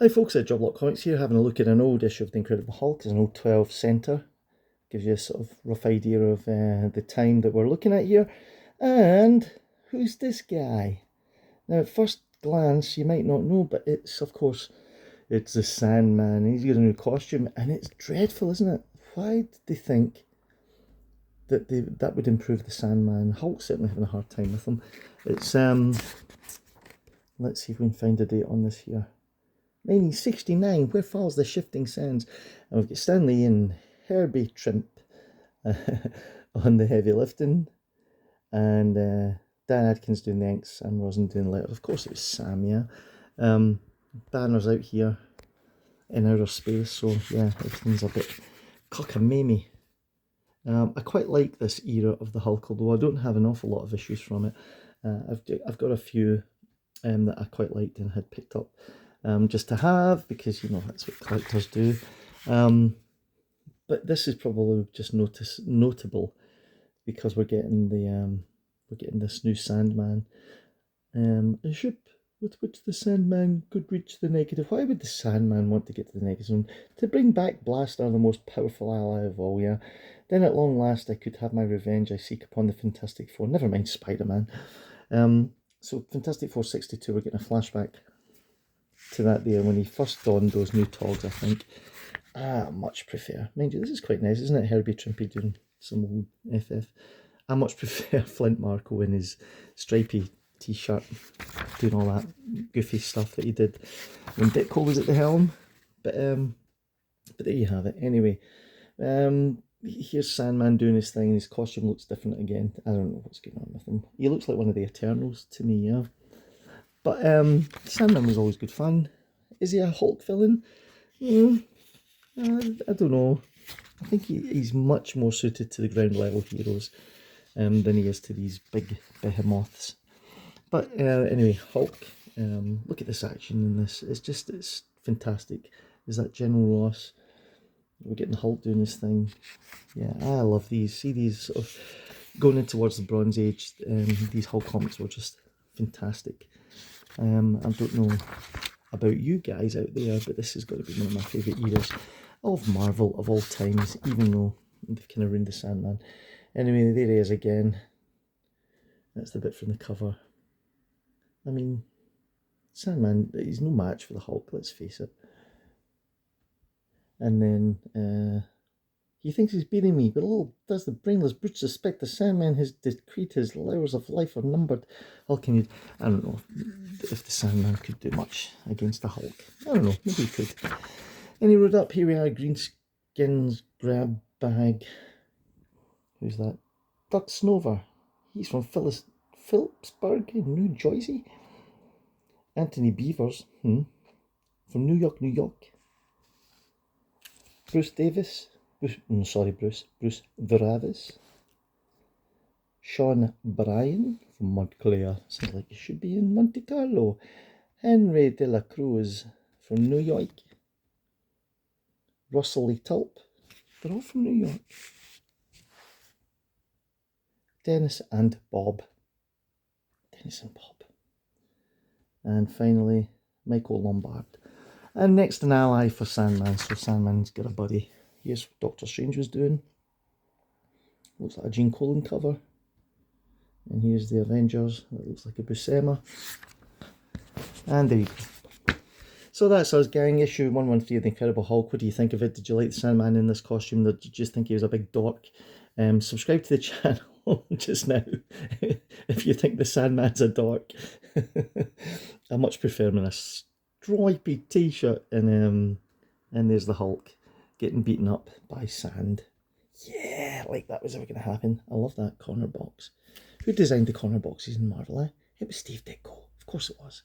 Hi folks, at Job Lot Comics here, having a look at an old issue of The Incredible Hulk. It's an old 12 centre. Gives you a sort of rough idea of the time that we're looking at here. And who's this guy? Now at first glance you might not know, but it's, of course, it's the Sandman. He's got a new costume and it's dreadful, isn't it? Why did they think that that would improve the Sandman? Hulk's certainly having a hard time with him. It's, let's see if we can find a date on this here. 1969, Where Falls the Shifting Sands? And we've got Stanley and Herbie Trimp on the heavy lifting, and Dan Adkins doing the inks, Sam Rosen doing the letters. Of course it was Sam, yeah. Banner's out here in outer space, so yeah, everything's a bit cockamamie. I quite like this era of the Hulk, although I don't have an awful lot of issues from it. I've got a few that I quite liked and had picked up. Just to have, because you know that's what collectors do. But this is probably just notable because we're getting this new Sandman. A ship with which the Sandman could reach the negative. Why would the Sandman want to get to the negative zone? To bring back Blaster, the most powerful ally of all, yeah. Then at long last I could have my revenge I seek upon the Fantastic Four. Never mind Spider-Man. So Fantastic Four 62, we're getting a flashback to that there when he first donned those new togs, I think. I much prefer, mind you, this is quite nice, isn't it? Herbie Trimpy doing some old FF. I much prefer Flint Marco in his stripy t-shirt, doing all that goofy stuff that he did when Ditko was at the helm. But there you have it. Anyway, here's Sandman doing his thing. His costume looks different again. I don't know what's going on with him. He looks like one of the Eternals to me, yeah. But Sandman was always good fun. Is he a Hulk villain? I don't know. I think he's much more suited to the ground level heroes than he is to these big behemoths. But anyway, Hulk. Look at this action in this. It's fantastic. Is that General Ross? We're getting Hulk doing this thing. Yeah, I love these. See these sort of going in towards the Bronze Age. These Hulk comics were just fantastic. I don't know about you guys out there, but this has got to be one of my favourite eras of Marvel of all times, even though they've kind of ruined the Sandman. Anyway, there he is again. That's the bit from the cover. I mean, Sandman, he's no match for the Hulk, let's face it. And then he thinks he's beating me, but little does the brainless brute suspect the Sandman has decreed his hours of life are numbered. Hulk can, I don't know if the Sandman could do much against the Hulk. I don't know, maybe he could. And he rode up, here we are, Greenskins grab bag. Who's that? Doug Snover. He's from Phillipsburg in New Jersey. Anthony Beavers, from New York, New York. Bruce Davis. Bruce Veravis. Sean Bryan from Montclair. Sounds like he should be in Monte Carlo. Henry De La Cruz from New York. Russell Lee Tulp. They're all from New York. Dennis and Bob. Dennis and Bob. And finally, Michael Lombard. And next an ally for Sandman. So Sandman's got a buddy. Here's what Doctor Strange was doing. Looks like a Gene Colan cover. And here's the Avengers. That looks like a Buscema. And there you go. So that's us, gang. Issue 113 of The Incredible Hulk. What do you think of it? Did you like the Sandman in this costume? Did you just think he was a big dork? Subscribe to the channel just now if you think the Sandman's a dork. I much prefer him in a stripy t-shirt, and there's the Hulk getting beaten up by sand. Yeah, like that was ever going to happen. I love that corner box. Who designed the corner boxes in Marvel, eh? It was Steve Ditko. Of course it was.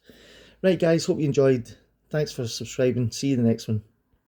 Right, guys, hope you enjoyed. Thanks for subscribing. See you in the next one.